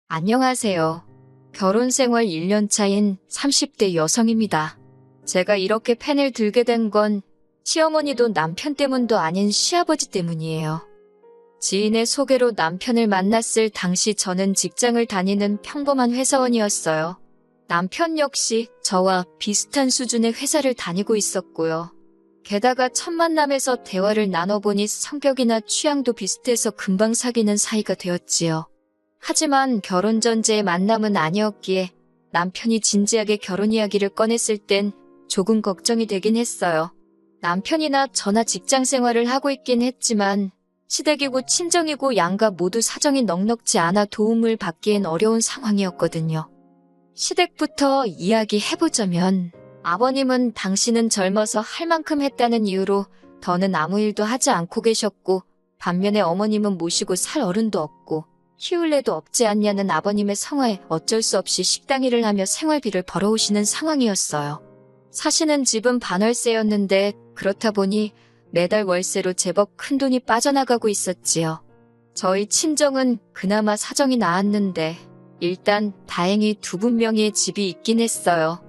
안녕하세요. 결혼 생활 1년 차인 30대 여성입니다. 제가 이렇게 펜을 들게 된 건 시어머니도 남편 때문도 아닌 시아버지 때문이에요. 지인의 소개로 남편을 만났을 당시 저는 직장을 다니는 평범한 회사원이었어요. 남편 역시 저와 비슷한 수준의 회사를 다니고 있었고요. 게다가 첫 만남에서 대화를 나눠보니 성격이나 취향도 비슷해서 금방 사귀는 사이가 되었지요. 하지만 결혼 전제의 만남은 아니었기에 남편이 진지하게 결혼 이야기를 꺼냈을 땐 조금 걱정이 되긴 했어요. 남편이나 저나 직장 생활을 하고 있긴 했지만 시댁이고 친정이고 양가 모두 사정이 넉넉지 않아 도움을 받기엔 어려운 상황이었거든요. 시댁부터 이야기해보자면 아버님은 당신은 젊어서 할 만큼 했다는 이유로 더는 아무 일도 하지 않고 계셨고, 반면에 어머님은 모시고 살 어른도 없고 키울래도 없지 않냐는 아버님의 성화에 어쩔 수 없이 식당 일을 하며 생활비를 벌어오시는 상황이었어요. 사시는 집은 반월세였는데 그렇다 보니 매달 월세로 제법 큰돈이 빠져나가고 있었지요. 저희 친정은 그나마 사정이 나았는데 일단 다행히 두 분 명의의 집이 있긴 했어요.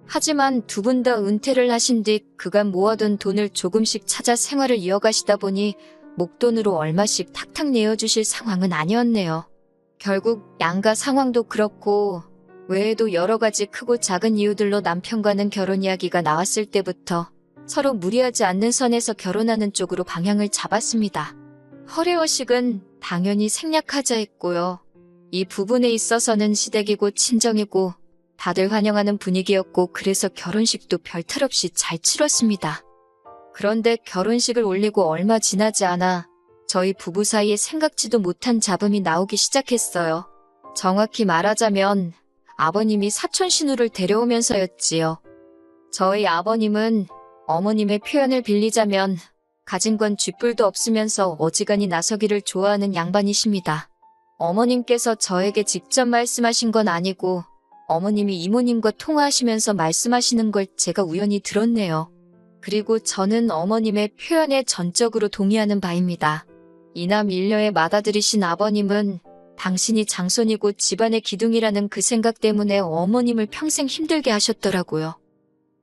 하지만 두 분 다 은퇴를 하신 뒤 그간 모아둔 돈을 조금씩 찾아 생활을 이어가시다 보니 목돈으로 얼마씩 탁탁 내어주실 상황은 아니었네요. 결국 양가 상황도 그렇고 외에도 여러 가지 크고 작은 이유들로 남편과는 결혼 이야기가 나왔을 때부터 서로 무리하지 않는 선에서 결혼하는 쪽으로 방향을 잡았습니다. 허례허식은 당연히 생략하자 했고요. 이 부분에 있어서는 시댁이고 친정이고 다들 환영하는 분위기였고 그래서 결혼식도 별탈 없이 잘 치렀습니다. 그런데 결혼식을 올리고 얼마 지나지 않아 저희 부부 사이에 생각지도 못한 잡음이 나오기 시작했어요. 정확히 말하자면 아버님이 사촌 신우를 데려오면서였지요. 저희 아버님은 어머님의 표현을 빌리자면 가진 건 쥐뿔도 없으면서 어지간히 나서기를 좋아하는 양반이십니다. 어머님께서 저에게 직접 말씀하신 건 아니고 어머님이 이모님과 통화하시면서 말씀하시는 걸 제가 우연히 들었네요. 그리고 저는 어머님의 표현에 전적으로 동의하는 바입니다. 이남 일녀의 맏아들이신 아버님은 당신이 장손이고 집안의 기둥이라는 그 생각 때문에 어머님을 평생 힘들게 하셨더라고요.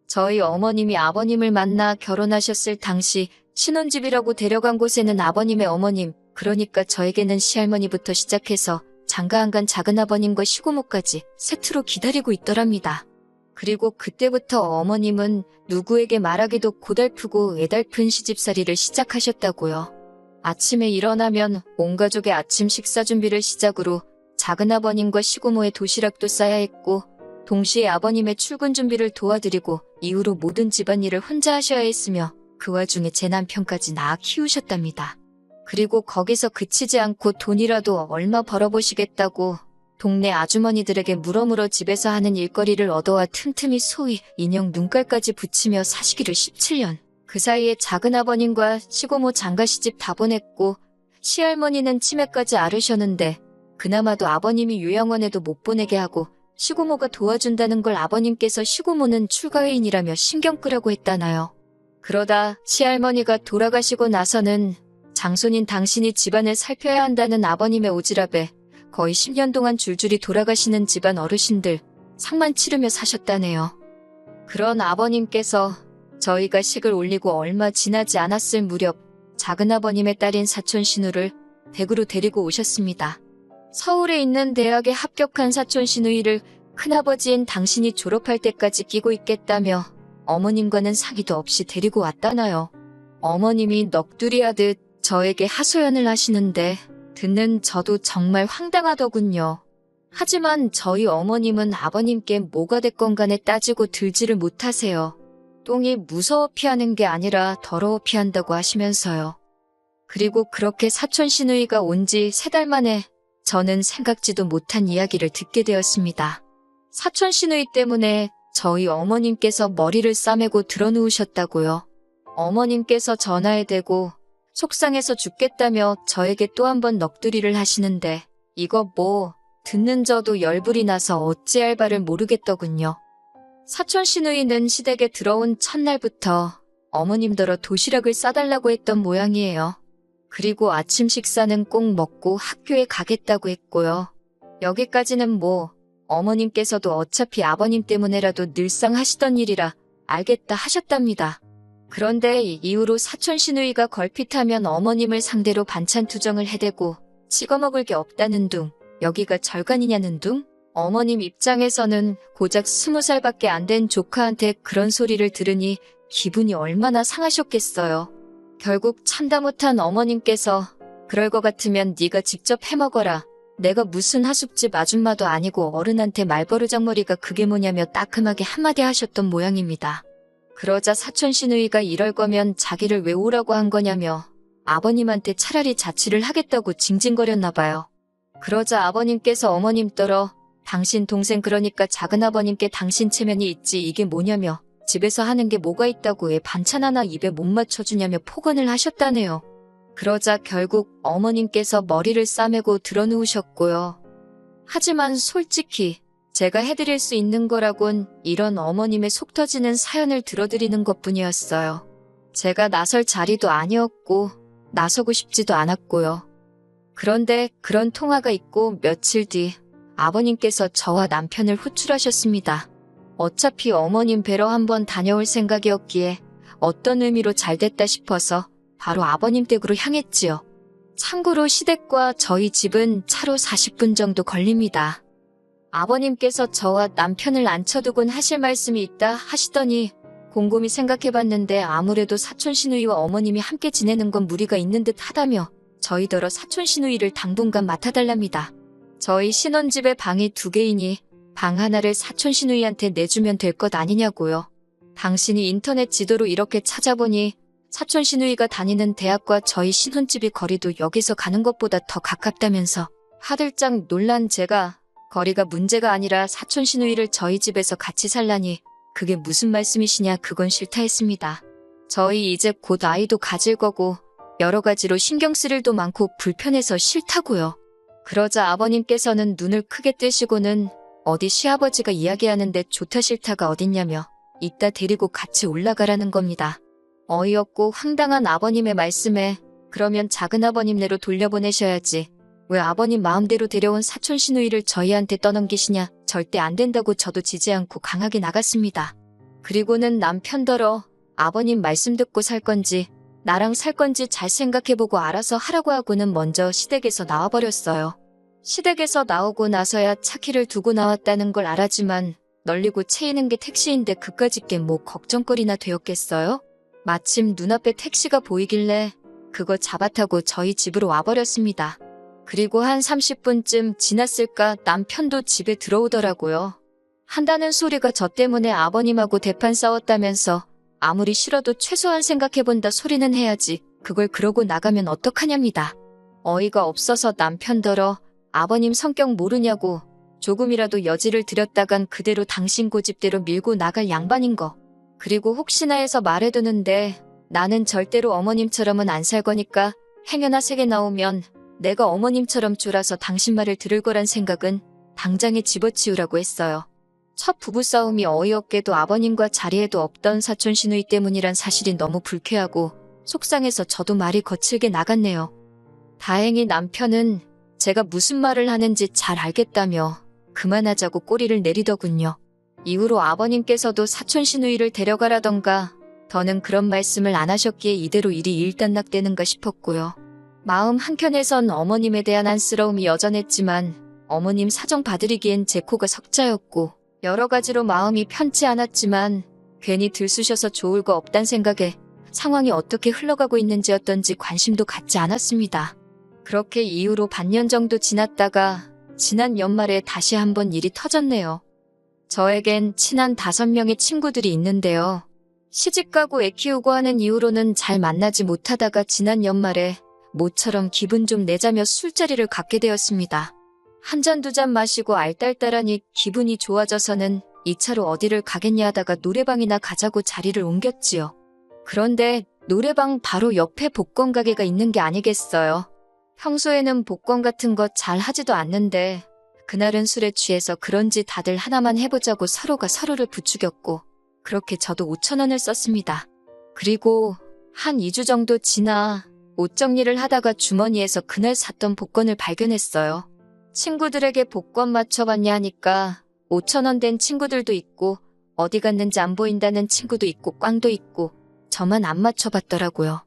저희 어머님이 아버님을 만나 결혼하셨을 당시 신혼집이라고 데려간 곳에는 아버님의 어머님, 그러니까 저에게는 시할머니부터 시작해서 장가안간 작은아버님과 시고모까지 세트로 기다리고 있더랍니다. 그리고 그때부터 어머님은 누구에게 말하기도 고달프고 애달픈 시집살이를 시작하셨다고요. 아침에 일어나면 온 가족의 아침 식사 준비를 시작으로 작은아버님과 시고모의 도시락도 싸야 했고 동시에 아버님의 출근 준비를 도와드리고 이후로 모든 집안일을 혼자 하셔야 했으며 그 와중에 제 남편까지 낳아 키우셨답니다. 그리고 거기서 그치지 않고 돈이라도 얼마 벌어보시겠다고 동네 아주머니들에게 물어물어 집에서 하는 일거리를 얻어와 틈틈이 소위 인형 눈깔까지 붙이며 사시기를 17년. 그 사이에 작은아버님과 시고모 장가시집 다 보냈고 시할머니는 치매까지 앓으셨는데 그나마도 아버님이 요양원에도 못 보내게 하고 시고모가 도와준다는 걸 아버님께서 시고모는 출가회인이라며 신경 끄라고 했다나요. 그러다 시할머니가 돌아가시고 나서는 장손인 당신이 집안을 살펴야 한다는 아버님의 오지랖에 거의 10년 동안 줄줄이 돌아가시는 집안 어르신들 상만 치르며 사셨다네요. 그런 아버님께서 저희가 식을 올리고 얼마 지나지 않았을 무렵 작은아버님의 딸인 사촌 신우를 댁으로 데리고 오셨습니다. 서울에 있는 대학에 합격한 사촌 신우이를 큰아버지인 당신이 졸업할 때까지 끼고 있겠다며 어머님과는 상의도 없이 데리고 왔다나요. 어머님이 넋두리하듯 저에게 하소연을 하시는데 듣는 저도 정말 황당하더군요. 하지만 저희 어머님은 아버님께 뭐가 됐건 간에 따지고 들지를 못하세요. 똥이 무서워 피하는 게 아니라 더러워 피한다고 하시면서요. 그리고 그렇게 사촌 시누이가 온 지 3달 만에 저는 생각지도 못한 이야기를 듣게 되었습니다. 사촌 시누이 때문에 저희 어머님께서 머리를 싸매고 드러누우셨다고요. 어머님께서 전화에 대고 속상해서 죽겠다며 저에게 또 한 번 넋두리를 하시는데 이거 뭐 듣는 저도 열불이 나서 어찌할 바를 모르겠더군요. 사촌 시누이는 시댁에 들어온 첫날부터 어머님더러 도시락을 싸달라고 했던 모양이에요. 그리고 아침 식사는 꼭 먹고 학교에 가겠다고 했고요. 여기까지는 뭐 어머님께서도 어차피 아버님 때문에라도 늘상 하시던 일이라 알겠다 하셨답니다. 그런데 이후로 사촌 시누이가 걸핏하면 어머님을 상대로 반찬 투정을 해대고 찍어먹을 게 없다는 둥, 여기가 절간이냐는 둥? 어머님 입장에서는 고작 20살밖에 안 된 조카한테 그런 소리를 들으니 기분이 얼마나 상하셨겠어요. 결국 참다 못한 어머님께서 그럴 것 같으면 네가 직접 해먹어라. 내가 무슨 하숙집 아줌마도 아니고 어른한테 말버르장머리가 그게 뭐냐며 따끔하게 한마디 하셨던 모양입니다. 그러자 사촌 시누이가 이럴 거면 자기를 왜 오라고 한 거냐며 아버님한테 차라리 자취를 하겠다고 징징거렸나 봐요. 그러자 아버님께서 어머님 떨어 당신 동생 그러니까 작은아버님께 당신 체면이 있지 이게 뭐냐며 집에서 하는 게 뭐가 있다고 애 반찬 하나 입에 못 맞춰주냐며 폭언을 하셨다네요. 그러자 결국 어머님께서 머리를 싸매고 드러누우셨고요. 하지만 솔직히 제가 해드릴 수 있는 거라곤 이런 어머님의 속 터지는 사연을 들어드리는 것뿐이었어요. 제가 나설 자리도 아니었고 나서고 싶지도 않았고요. 그런데 그런 통화가 있고 며칠 뒤 아버님께서 저와 남편을 호출하셨습니다. 어차피 어머님 뵈러 한번 다녀올 생각이었기에 어떤 의미로 잘됐다 싶어서 바로 아버님 댁으로 향했지요. 참고로 시댁과 저희 집은 차로 40분 정도 걸립니다. 아버님께서 저와 남편을 앉혀두곤 하실 말씀이 있다 하시더니 곰곰이 생각해봤는데 아무래도 사촌 시누이와 어머님이 함께 지내는 건 무리가 있는 듯 하다며 저희더러 사촌 시누이를 당분간 맡아달랍니다. 저희 신혼집에 방이 2개이니 방 하나를 사촌 시누이한테 내주면 될 것 아니냐고요. 당신이 인터넷 지도로 이렇게 찾아보니 사촌 시누이가 다니는 대학과 저희 신혼집이 거리도 여기서 가는 것보다 더 가깝다면서 화들짝 놀란 제가 거리가 문제가 아니라 사촌 시누이를 저희 집에서 같이 살라니 그게 무슨 말씀이시냐 그건 싫다 했습니다. 저희 이제 곧 아이도 가질 거고 여러 가지로 신경 쓸 일도 많고 불편해서 싫다고요. 그러자 아버님께서는 눈을 크게 뜨시고는 어디 시아버지가 이야기하는데 좋다 싫다가 어딨냐며 이따 데리고 같이 올라가라는 겁니다. 어이없고 황당한 아버님의 말씀에 그러면 작은아버님네로 돌려보내셔야지. 왜 아버님 마음대로 데려온 사촌 시누이를 저희한테 떠넘기시냐. 절대 안 된다고 저도 지지 않고 강하게 나갔습니다. 그리고는 남편더러 아버님 말씀 듣고 살 건지 나랑 살 건지 잘 생각해보고 알아서 하라고 하고는 먼저 시댁에서 나와버렸어요. 시댁에서 나오고 나서야 차 키를 두고 나왔다는 걸 알았지만 널리고 채이는 게 택시인데 그까짓 게 뭐 걱정거리나 되었겠어요? 마침 눈앞에 택시가 보이길래 그거 잡아타고 저희 집으로 와버렸습니다. 그리고 한 30분쯤 지났을까 남편도 집에 들어오더라고요. 한다는 소리가 저 때문에 아버님하고 대판 싸웠다면서 아무리 싫어도 최소한 생각해본다 소리는 해야지 그걸 그러고 나가면 어떡하냐입니다. 어이가 없어서 남편더러 아버님 성격 모르냐고 조금이라도 여지를 들였다간 그대로 당신 고집대로 밀고 나갈 양반인 거. 그리고 혹시나 해서 말해두는데 나는 절대로 어머님처럼은 안 살 거니까 행여나 세게 나오면 내가 어머님처럼 쫄아서 당신 말을 들을 거란 생각은 당장에 집어치우라고 했어요. 첫 부부싸움이 어이없게도 아버님과 자리에도 없던 사촌 시누이 때문이란 사실이 너무 불쾌하고 속상해서 저도 말이 거칠게 나갔네요. 다행히 남편은 제가 무슨 말을 하는지 잘 알겠다며 그만하자고 꼬리를 내리더군요. 이후로 아버님께서도 사촌 시누이를 데려가라던가 더는 그런 말씀을 안 하셨기에 이대로 일이 일단락되는가 싶었고요. 마음 한켠에선 어머님에 대한 안쓰러움이 여전했지만 어머님 사정 봐드리기엔 제 코가 석자였고 여러 가지로 마음이 편치 않았지만 괜히 들쑤셔서 좋을 거 없단 생각에 상황이 어떻게 흘러가고 있는지였던지 관심도 갖지 않았습니다. 그렇게 이후로 반년 정도 지났다가 지난 연말에 다시 한번 일이 터졌네요. 저에겐 친한 5명의 친구들이 있는데요. 시집가고 애 키우고 하는 이후로는 잘 만나지 못하다가 지난 연말에 모처럼 기분 좀 내자며 술자리를 갖게 되었습니다. 한 잔 두 잔 마시고 알딸딸하니 기분이 좋아져서는 2차로 어디를 가겠냐 하다가 노래방이나 가자고 자리를 옮겼지요. 그런데 노래방 바로 옆에 복권 가게가 있는 게 아니겠어요. 평소에는 복권 같은 거 잘 하지도 않는데 그날은 술에 취해서 그런지 다들 하나만 해보자고 서로가 서로를 부추겼고 그렇게 저도 5,000원을 썼습니다. 그리고 한 2주 정도 지나 옷 정리를 하다가 주머니에서 그날 샀던 복권을 발견했어요. 친구들에게 복권 맞춰봤냐 하니까 5,000원 된 친구들도 있고 어디 갔는지 안 보인다는 친구도 있고 꽝도 있고 저만 안 맞춰봤더라고요.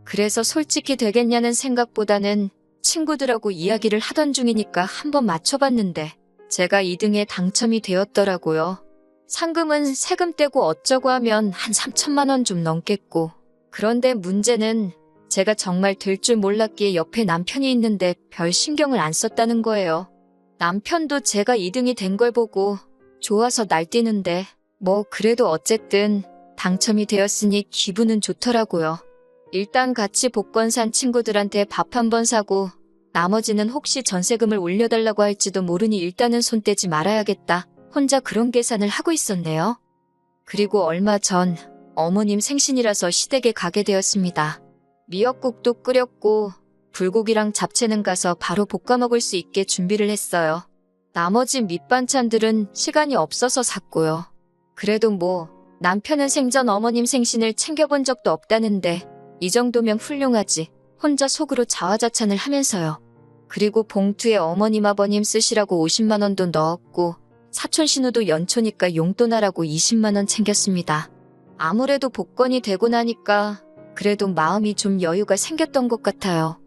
그래서 솔직히 되겠냐는 생각보다는 친구들하고 이야기를 하던 중이니까 한번 맞춰봤는데 제가 2등에 당첨이 되었더라고요. 상금은 세금 떼고 어쩌고 하면 한 3천만 원 좀 넘겠고. 그런데 문제는 제가 정말 될 줄 몰랐기에 옆에 남편이 있는데 별 신경을 안 썼다는 거예요. 남편도 제가 2등이 된 걸 보고 좋아서 날뛰는데 뭐 그래도 어쨌든 당첨이 되었으니 기분은 좋더라고요. 일단 같이 복권 산 친구들한테 밥 한 번 사고 나머지는 혹시 전세금을 올려달라고 할지도 모르니 일단은 손 떼지 말아야겠다. 혼자 그런 계산을 하고 있었네요. 그리고 얼마 전 어머님 생신이라서 시댁에 가게 되었습니다. 미역국도 끓였고 불고기랑 잡채는 가서 바로 볶아 먹을 수 있게 준비를 했어요. 나머지 밑반찬들은 시간이 없어서 샀고요. 그래도 뭐 남편은 생전 어머님 생신을 챙겨본 적도 없다는데 이 정도면 훌륭하지. 혼자 속으로 자화자찬을 하면서요. 그리고 봉투에 어머님 아버님 쓰시라고 50만 원도 넣었고 사촌 신우도 연초니까 용돈하라고 20만 원 챙겼습니다. 아무래도 복권이 되고 나니까 그래도 마음이 좀 여유가 생겼던 것 같아요.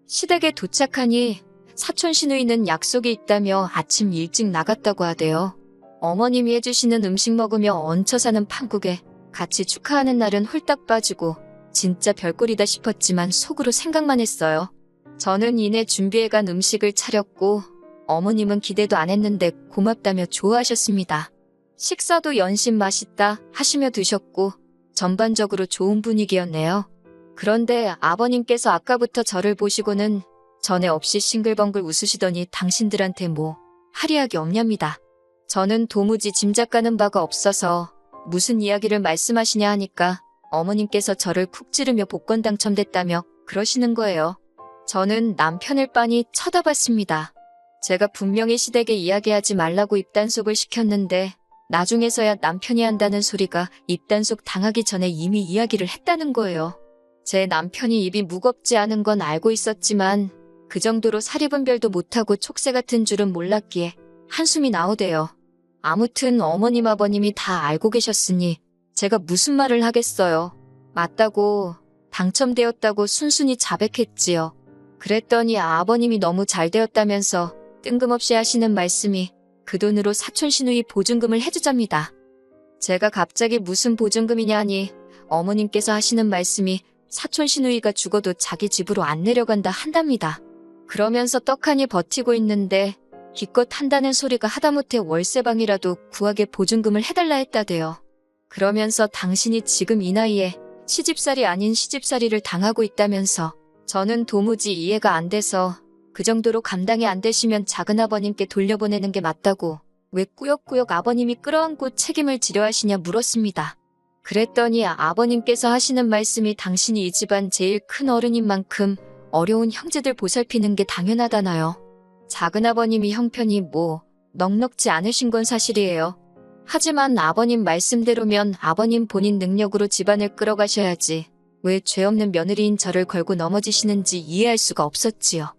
시댁에 도착하니 사촌 시누이는 약속이 있다며 아침 일찍 나갔다고 하대요. 어머님이 해주시는 음식 먹으며 얹혀 사는 판국에 같이 축하하는 날은 홀딱 빠지고 진짜 별꼴이다 싶었지만 속으로 생각만 했어요. 저는 이내 준비해간 음식을 차렸고 어머님은 기대도 안 했는데 고맙다며 좋아하셨습니다. 식사도 연신 맛있다 하시며 드셨고 전반적으로 좋은 분위기였네요. 그런데 아버님께서 아까부터 저를 보시고는 전에 없이 싱글벙글 웃으시더니 당신들한테 뭐 할이하기 없냐입니다. 저는 도무지 짐작가는 바가 없어서 무슨 이야기를 말씀하시냐 하니까 어머님께서 저를 쿡 찌르며 복권 당첨됐다며 그러시는 거예요. 저는 남편을 빤히 쳐다봤습니다. 제가 분명히 시댁에 이야기하지 말라고 입단속을 시켰는데 나중에서야 남편이 한다는 소리가 입단속 당하기 전에 이미 이야기를 했다는 거예요. 제 남편이 입이 무겁지 않은 건 알고 있었지만 그 정도로 사리분별도 못하고 촉새 같은 줄은 몰랐기에 한숨이 나오대요. 아무튼 어머님 아버님이 다 알고 계셨으니 제가 무슨 말을 하겠어요. 맞다고 당첨되었다고 순순히 자백했지요. 그랬더니 아버님이 너무 잘 되었다면서 뜬금없이 하시는 말씀이 그 돈으로 사촌 시누이 보증금을 해주잡니다. 제가 갑자기 무슨 보증금이냐 하니 어머님께서 하시는 말씀이 사촌 시누이가 죽어도 자기 집으로 안 내려간다 한답니다. 그러면서 떡하니 버티고 있는데 기껏 한다는 소리가 하다못해 월세방이라도 구하게 보증금을 해달라 했다대요. 그러면서 당신이 지금 이 나이에 시집살이 아닌 시집살이를 당하고 있다면서 저는 도무지 이해가 안 돼서 그 정도로 감당이 안 되시면 작은아버님께 돌려보내는 게 맞다고 왜 꾸역꾸역 아버님이 끌어안고 책임을 지려 하시냐 물었습니다. 그랬더니 아버님께서 하시는 말씀이 당신이 이 집안 제일 큰 어른인 만큼 어려운 형제들 보살피는 게 당연하다나요. 작은아버님이 형편이 뭐 넉넉지 않으신 건 사실이에요. 하지만 아버님 말씀대로면 아버님 본인 능력으로 집안을 끌어가셔야지 왜 죄 없는 며느리인 저를 걸고 넘어지시는지 이해할 수가 없었지요.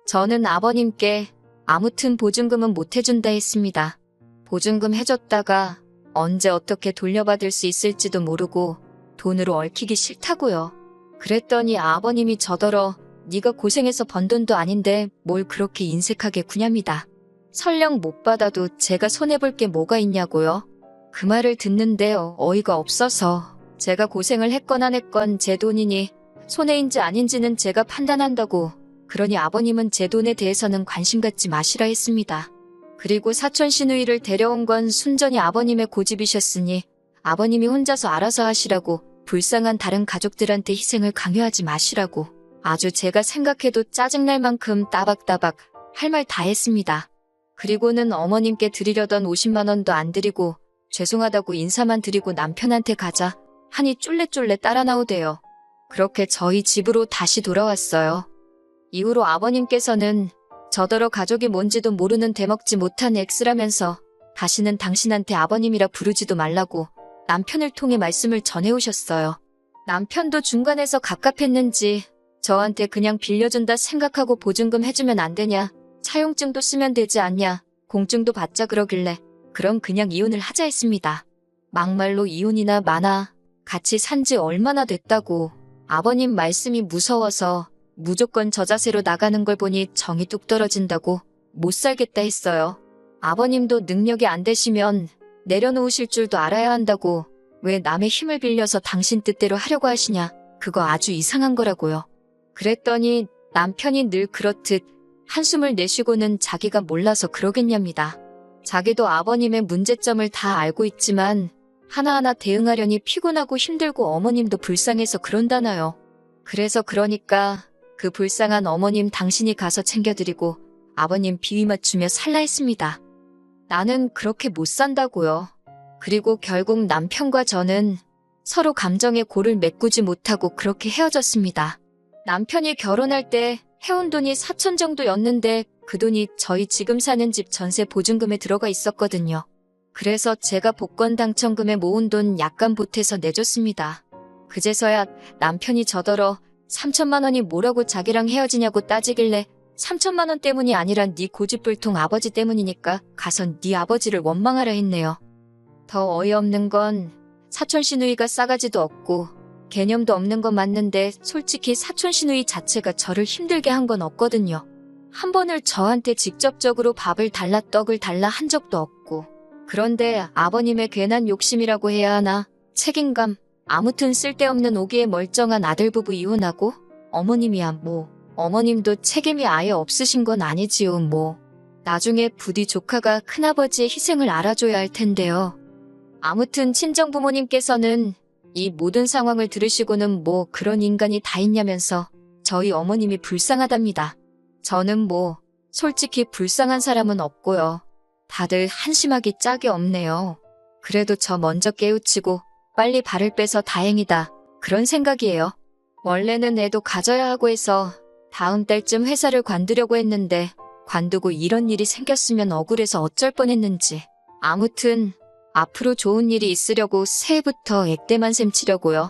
저는 아버님께 아무튼 보증금은 못 해준다 했습니다. 보증금 해줬다가 언제 어떻게 돌려받을 수 있을지도 모르고 돈으로 얽히기 싫다고요. 그랬더니 아버님이 저더러 네가 고생해서 번 돈도 아닌데 뭘 그렇게 인색하게 구냐입니다. 설령 못 받아도 제가 손해볼 게 뭐가 있냐고요. 그 말을 듣는데 어이가 없어서 제가 고생을 했건 안 했건 제 돈이니 손해인지 아닌지는 제가 판단한다고 그러니 아버님은 제 돈에 대해서는 관심 갖지 마시라 했습니다. 그리고 사촌 시누이를 데려온 건 순전히 아버님의 고집이셨으니 아버님이 혼자서 알아서 하시라고 불쌍한 다른 가족들한테 희생을 강요하지 마시라고 아주 제가 생각해도 짜증날 만큼 따박따박 할 말 다 했습니다. 그리고는 어머님께 드리려던 50만 원도 안 드리고 죄송하다고 인사만 드리고 남편한테 가자 하니 쫄래쫄래 따라 나오대요. 그렇게 저희 집으로 다시 돌아왔어요. 이후로 아버님께서는 저더러 가족이 뭔지도 모르는 대먹지 못한 X라면서 다시는 당신한테 아버님이라 부르지도 말라고 남편을 통해 말씀을 전해오셨어요. 남편도 중간에서 갑갑했는지 저한테 그냥 빌려준다 생각하고 보증금 해주면 안 되냐 차용증도 쓰면 되지 않냐, 공증도 받자 그러길래 그럼 그냥 이혼을 하자 했습니다. 막말로 이혼이나 마나, 같이 산 지 얼마나 됐다고. 아버님 말씀이 무서워서 무조건 저 자세로 나가는 걸 보니 정이 뚝 떨어진다고 못 살겠다 했어요. 아버님도 능력이 안 되시면 내려놓으실 줄도 알아야 한다고. 왜 남의 힘을 빌려서 당신 뜻대로 하려고 하시냐. 그거 아주 이상한 거라고요. 그랬더니 남편이 늘 그렇듯 한숨을 내쉬고는 자기가 몰라서 그러겠냐입니다. 자기도 아버님의 문제점을 다 알고 있지만 하나하나 대응하려니 피곤하고 힘들고 어머님도 불쌍해서 그런다나요. 그래서 그러니까 그 불쌍한 어머님 당신이 가서 챙겨드리고 아버님 비위 맞추며 살라 했습니다. 나는 그렇게 못 산다고요. 그리고 결국 남편과 저는 서로 감정의 골을 메꾸지 못하고 그렇게 헤어졌습니다. 남편이 결혼할 때 해온 돈이 4천 정도였는데 그 돈이 저희 지금 사는 집 전세 보증금에 들어가 있었거든요. 그래서 제가 복권 당첨금에 모은 돈 약간 보태서 내줬습니다. 그제서야 남편이 저더러 3천만 원이 뭐라고 자기랑 헤어지냐고 따지길래 3천만 원 때문이 아니라 네 고집불통 아버지 때문이니까 가선 네 아버지를 원망하라 했네요. 더 어이없는 건 사촌 시누이가 싸가지도 없고 개념도 없는 건 맞는데 솔직히 사촌 시누이 자체가 저를 힘들게 한 건 없거든요. 한 번을 저한테 직접적으로 밥을 달라 떡을 달라 한 적도 없고. 그런데 아버님의 괜한 욕심이라고 해야 하나? 책임감? 아무튼 쓸데없는 오기에 멀쩡한 아들 부부 이혼하고 어머님이야 뭐. 어머님도 책임이 아예 없으신 건 아니지요 뭐. 나중에 부디 조카가 큰아버지의 희생을 알아줘야 할 텐데요. 아무튼 친정부모님께서는 이 모든 상황을 들으시고는 뭐 그런 인간이 다 있냐면서 저희 어머님이 불쌍하답니다. 저는 뭐 솔직히 불쌍한 사람은 없고요. 다들 한심하기 짝이 없네요. 그래도 저 먼저 깨우치고 빨리 발을 빼서 다행이다. 그런 생각이에요. 원래는 애도 가져야 하고 해서 다음 달쯤 회사를 관두려고 했는데 관두고 이런 일이 생겼으면 억울해서 어쩔 뻔했는지. 아무튼 앞으로 좋은 일이 있으려고 새해부터 액대만 셈치려고요.